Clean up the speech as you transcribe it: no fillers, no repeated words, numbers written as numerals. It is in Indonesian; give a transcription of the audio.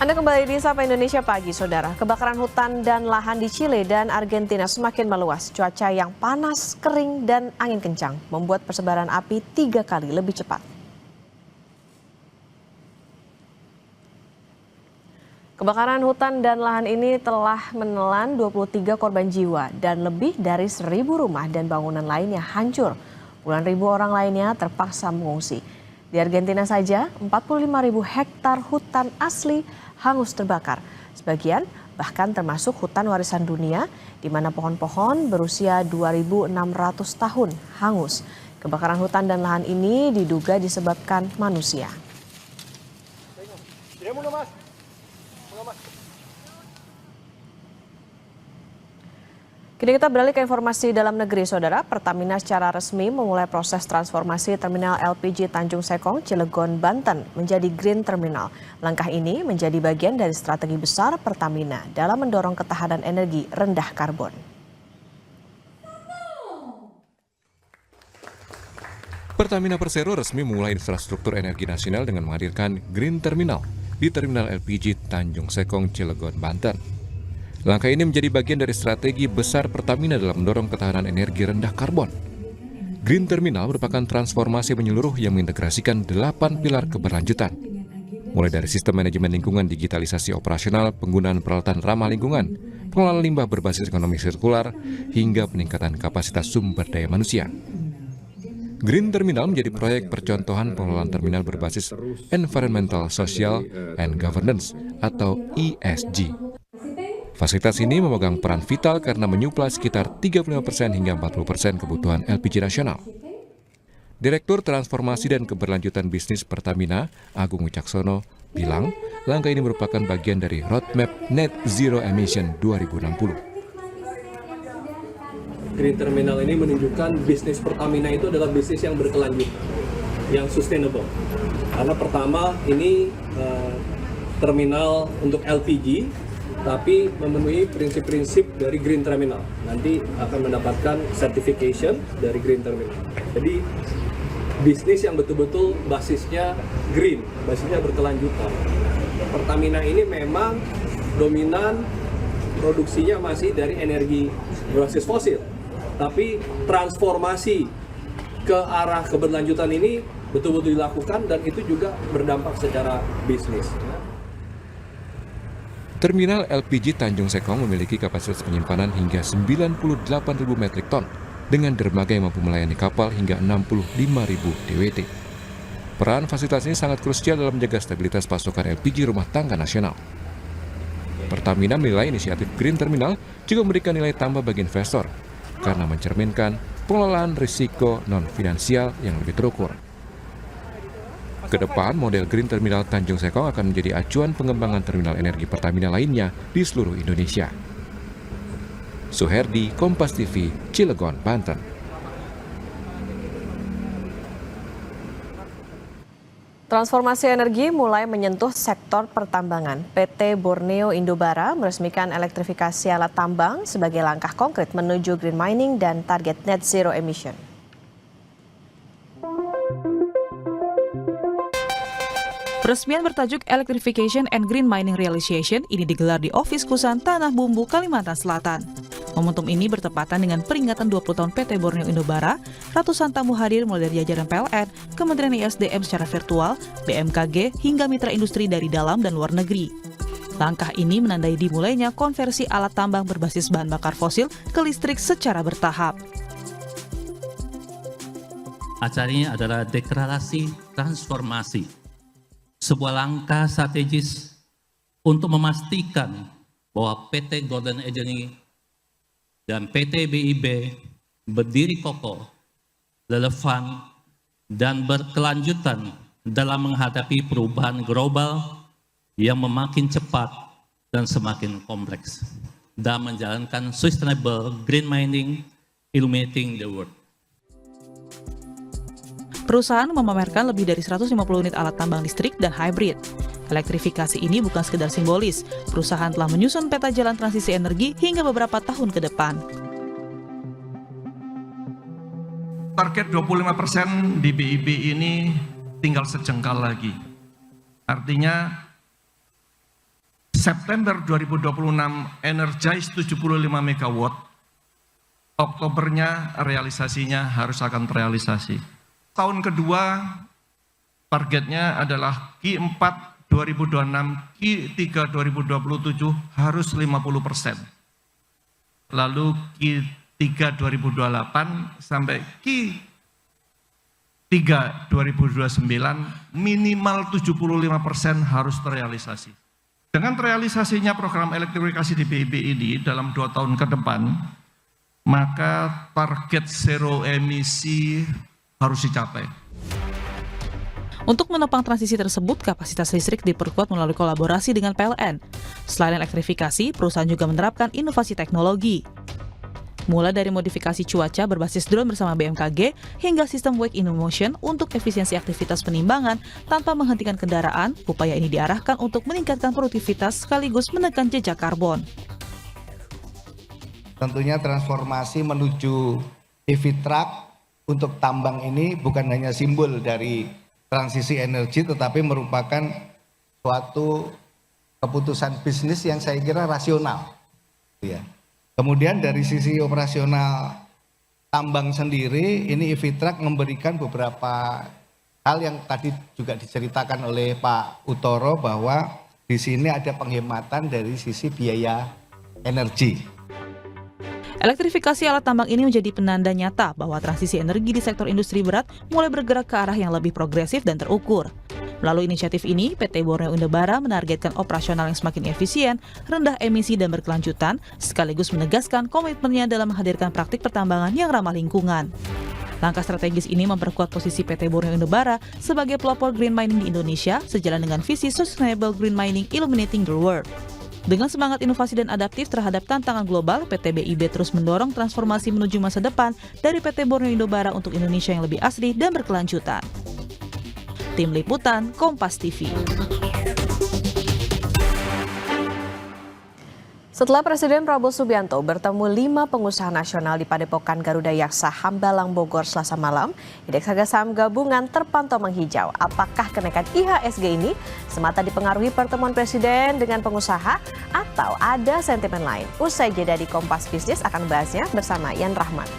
Anda kembali di Sapa Indonesia Pagi, Saudara. Kebakaran hutan dan lahan di Chile dan Argentina semakin meluas. Cuaca yang panas, kering, dan angin kencang membuat persebaran api 3 kali lebih cepat. Kebakaran hutan dan lahan ini telah menelan 23 korban jiwa dan lebih dari 1.000 rumah dan bangunan lainnya hancur. Puluhan ribu orang lainnya terpaksa mengungsi. Di Argentina saja, 45.000 hektar hutan asli hangus terbakar. Sebagian bahkan termasuk hutan warisan dunia, di mana pohon-pohon berusia 2.600 tahun hangus. Kebakaran hutan dan lahan ini diduga disebabkan manusia. Kini kita beralih ke informasi dalam negeri, Saudara. Pertamina secara resmi memulai proses transformasi terminal LPG Tanjung Sekong, Cilegon, Banten menjadi Green Terminal. Langkah ini menjadi bagian dari strategi besar Pertamina dalam mendorong ketahanan energi rendah karbon. Pertamina Persero resmi memulai infrastruktur energi nasional dengan menghadirkan Green Terminal di Terminal LPG Tanjung Sekong, Cilegon, Banten. Langkah ini menjadi bagian dari strategi besar Pertamina dalam mendorong ketahanan energi rendah karbon. Green Terminal merupakan transformasi menyeluruh yang mengintegrasikan 8 pilar keberlanjutan. Mulai dari sistem manajemen lingkungan, digitalisasi operasional, penggunaan peralatan ramah lingkungan, pengelolaan limbah berbasis ekonomi sirkular, hingga peningkatan kapasitas sumber daya manusia. Green Terminal menjadi proyek percontohan pengelolaan terminal berbasis Environmental, Social, and Governance atau ESG. Fasilitas ini memegang peran vital karena menyuplai sekitar 35% hingga 40% kebutuhan LPG nasional. Direktur Transformasi dan Keberlanjutan Bisnis Pertamina, Agung Wicaksono, bilang langkah ini merupakan bagian dari roadmap Net Zero Emission 2060. Green Terminal ini menunjukkan bisnis Pertamina itu adalah bisnis yang berkelanjutan, yang sustainable. Karena pertama ini terminal untuk LPG, tapi memenuhi prinsip-prinsip dari Green Terminal. Nanti akan mendapatkan certification dari Green Terminal. Jadi bisnis yang betul-betul basisnya green, basisnya berkelanjutan. Pertamina ini memang dominan produksinya masih dari energi berbasis fosil. Tapi transformasi ke arah keberlanjutan ini betul-betul dilakukan dan itu juga berdampak secara bisnis. Terminal LPG Tanjung Sekong memiliki kapasitas penyimpanan hingga 98.000 metrik ton dengan dermaga yang mampu melayani kapal hingga 65.000 DWT. Peran fasilitas ini sangat krusial dalam menjaga stabilitas pasokan LPG rumah tangga nasional. Pertamina menilai inisiatif Green Terminal juga memberikan nilai tambah bagi investor karena mencerminkan pengelolaan risiko non-finansial yang lebih terukur. Kedepan, model Green Terminal Tanjung Sekong akan menjadi acuan pengembangan terminal energi Pertamina lainnya di seluruh Indonesia. Suherdi, Kompas TV, Cilegon, Banten. Transformasi energi mulai menyentuh sektor pertambangan. PT Borneo Indobara meresmikan elektrifikasi alat tambang sebagai langkah konkret menuju green mining dan target net zero emission. Peresmian bertajuk Electrification and Green Mining Realization ini digelar di Office Kusan Tanah Bumbu, Kalimantan Selatan. Momentum ini bertepatan dengan peringatan 20 tahun PT Borneo Indobara. Ratusan tamu hadir mulai dari jajaran PLN, Kementerian ISDM secara virtual, BMKG, hingga mitra industri dari dalam dan luar negeri. Langkah ini menandai dimulainya konversi alat tambang berbasis bahan bakar fosil ke listrik secara bertahap. Acara ini adalah deklarasi transformasi, sebuah langkah strategis untuk memastikan bahwa PT Golden Energy dan PT BIP berdiri kokoh, relevan, dan berkelanjutan dalam menghadapi perubahan global yang semakin cepat dan semakin kompleks, dan menjalankan sustainable green mining, illuminating the world. Perusahaan memamerkan lebih dari 150 unit alat tambang listrik dan hybrid. Elektrifikasi ini bukan sekedar simbolis, perusahaan telah menyusun peta jalan transisi energi hingga beberapa tahun ke depan. Target 25% di BIP ini tinggal sejengkal lagi. Artinya September 2026 energize 75 MW, Oktobernya realisasinya harus akan terrealisasi. Tahun kedua targetnya adalah Q4 2026, Q3 2027 harus 50%. Lalu Q3 2028 sampai Q3 2029 minimal 75% harus terrealisasi. Dengan terrealisasinya program elektrifikasi di BIB ini dalam 2 tahun ke depan, maka target zero emisi harus dicapai. Untuk menopang transisi tersebut, kapasitas listrik diperkuat melalui kolaborasi dengan PLN. Selain elektrifikasi, perusahaan juga menerapkan inovasi teknologi. Mulai dari modifikasi cuaca berbasis drone bersama BMKG, hingga sistem wake in motion untuk efisiensi aktivitas penimbangan tanpa menghentikan kendaraan, upaya ini diarahkan untuk meningkatkan produktivitas sekaligus menekan jejak karbon. Tentunya transformasi menuju EV truck untuk tambang ini bukan hanya simbol dari transisi energi, tetapi merupakan suatu keputusan bisnis yang saya kira rasional. Ya. Kemudian dari sisi operasional tambang sendiri, ini EV truck memberikan beberapa hal yang tadi juga diceritakan oleh Pak Utoro, bahwa di sini ada penghematan dari sisi biaya energi. Elektrifikasi alat tambang ini menjadi penanda nyata bahwa transisi energi di sektor industri berat mulai bergerak ke arah yang lebih progresif dan terukur. Melalui inisiatif ini, PT Borneo Indobara menargetkan operasional yang semakin efisien, rendah emisi dan berkelanjutan, sekaligus menegaskan komitmennya dalam menghadirkan praktik pertambangan yang ramah lingkungan. Langkah strategis ini memperkuat posisi PT Borneo Indobara sebagai pelopor green mining di Indonesia, sejalan dengan visi Sustainable Green Mining Illuminating the World. Dengan semangat inovasi dan adaptif terhadap tantangan global, PT BIB terus mendorong transformasi menuju masa depan dari PT Borneo Indobara untuk Indonesia yang lebih asli dan berkelanjutan. Tim Liputan, Kompas TV. Setelah Presiden Prabowo Subianto bertemu 5 pengusaha nasional di Padepokan Garuda Yaksa, Hambalang, Bogor, Selasa malam, indeks harga saham gabungan terpantau menghijau. Apakah kenaikan IHSG ini semata dipengaruhi pertemuan Presiden dengan pengusaha atau ada sentimen lain? Usai jeda di Kompas Bisnis akan bahasnya bersama Yan Rahman.